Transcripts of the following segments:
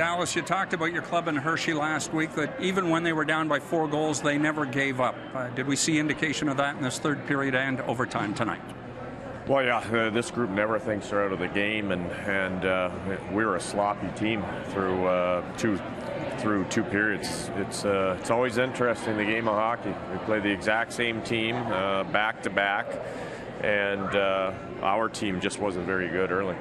Dallas, you talked about your club in Hershey last week, that even when they were down by 4 goals, they never gave up. Did we see indication of that in this third period and overtime tonight? Well, yeah, this group never thinks they're out of the game, and we were a sloppy team through two periods. It's always interesting, the game of hockey. We play the exact same team back to back, and our team just wasn't very good early.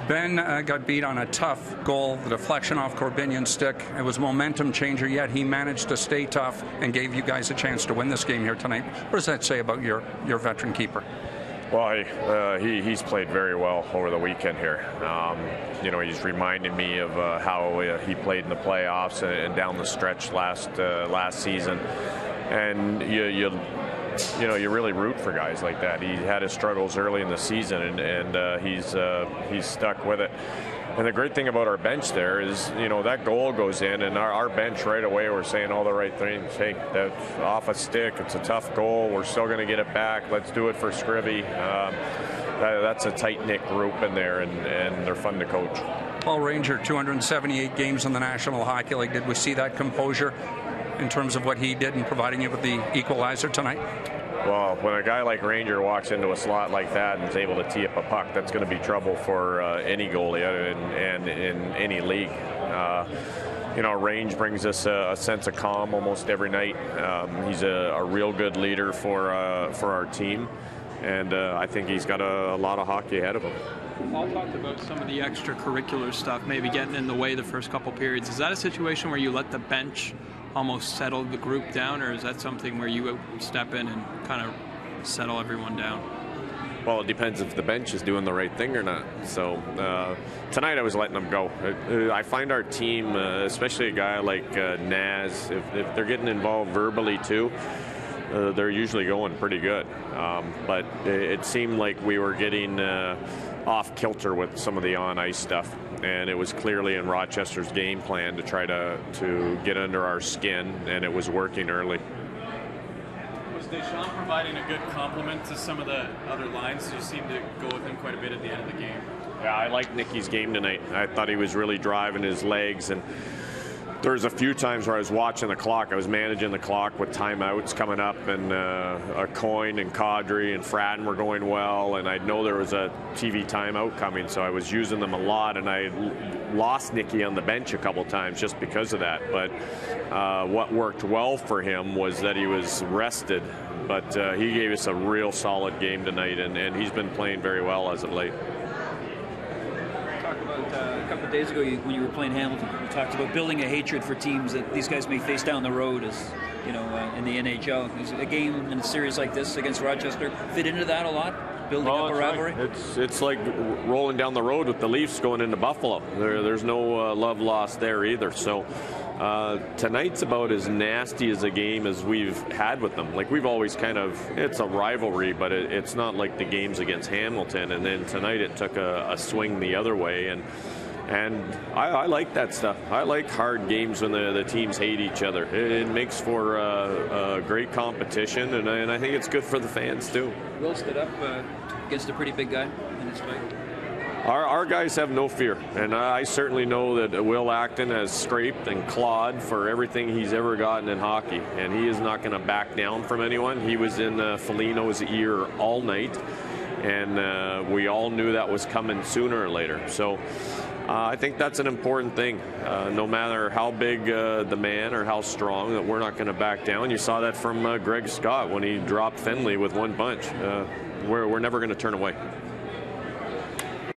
Ben got beat on a tough goal, the deflection off Corbinion's stick. It was a momentum changer, yet he managed to stay tough and gave you guys a chance to win this game here tonight. What does that say about your veteran keeper? Well, he's played very well over the weekend here. You know, he's reminded me of how he played in the playoffs and down the stretch last season. And you really root for guys like that. He had his struggles early in the season, and he's stuck with it. And the great thing about our bench there is, you know, that goal goes in, and our bench right away, we're saying all the right things. Hey, that's off a stick. It's a tough goal. We're still going to get it back. Let's do it for Scrivby. That's a tight-knit group in there, and they're fun to coach. Paul Ranger, 278 games in the National Hockey League. Did we see that composure in terms of what he did in providing you with the equalizer tonight? Well, when a guy like Ranger walks into a slot like that and is able to tee up a puck, that's going to be trouble for any goalie and in any league. You know, Range brings us a sense of calm almost every night. He's a real good leader for our team, and I think he's got a lot of hockey ahead of him. Paul talked about some of the extracurricular stuff, maybe getting in the way the first couple periods. Is that a situation where you let the bench almost settle the group down, or is that something where you step in and kind of settle everyone down? Well, it depends if the bench is doing the right thing or not. So tonight I was letting them go. I find our team, especially a guy like Naz, if they're getting involved verbally too, they're usually going pretty good. But it seemed like we were getting off kilter with some of the on-ice stuff, and it was clearly in Rochester's game plan to try to get under our skin, and it was working early. Was Deschamps providing a good complement to some of the other lines? You seemed to go with him quite a bit at the end of the game. Yeah, I liked Nicky's game tonight. I thought he was really driving his legs, and there was a few times where I was watching the clock. I was managing the clock with timeouts coming up, and Coyne and Kadri and Fratton were going well, and I know there was a TV timeout coming, so I was using them a lot, and I lost Nicky on the bench a couple times just because of that. But what worked well for him was that he was rested, but he gave us a real solid game tonight, and he's been playing very well as of late. A couple of days ago when you were playing Hamilton, you talked about building a hatred for teams that these guys may face down the road, as you know, in the NHL. Is a game in a series like this against Rochester fit into that a lot, building up a rivalry? It's like rolling down the road with the Leafs going into Buffalo. There's no love lost there either. So tonight's about as nasty as a game as we've had with them. Like, we've always it's a rivalry, but it's not like the games against Hamilton. And then tonight it took a swing the other way, and I like that stuff. I like hard games when the teams hate each other. It makes for a great competition, and I think it's good for the fans too. Will stood up against a pretty big guy in this fight. Our guys have no fear, and I certainly know that Will Acton has scraped and clawed for everything he's ever gotten in hockey, and he is not going to back down from anyone. He was in Foligno's ear all night, and we all knew that was coming sooner or later. So I think that's an important thing. No matter how big the man or how strong, that we're not going to back down. You saw that from Greg Scott when he dropped Finley with one punch. We're never going to turn away.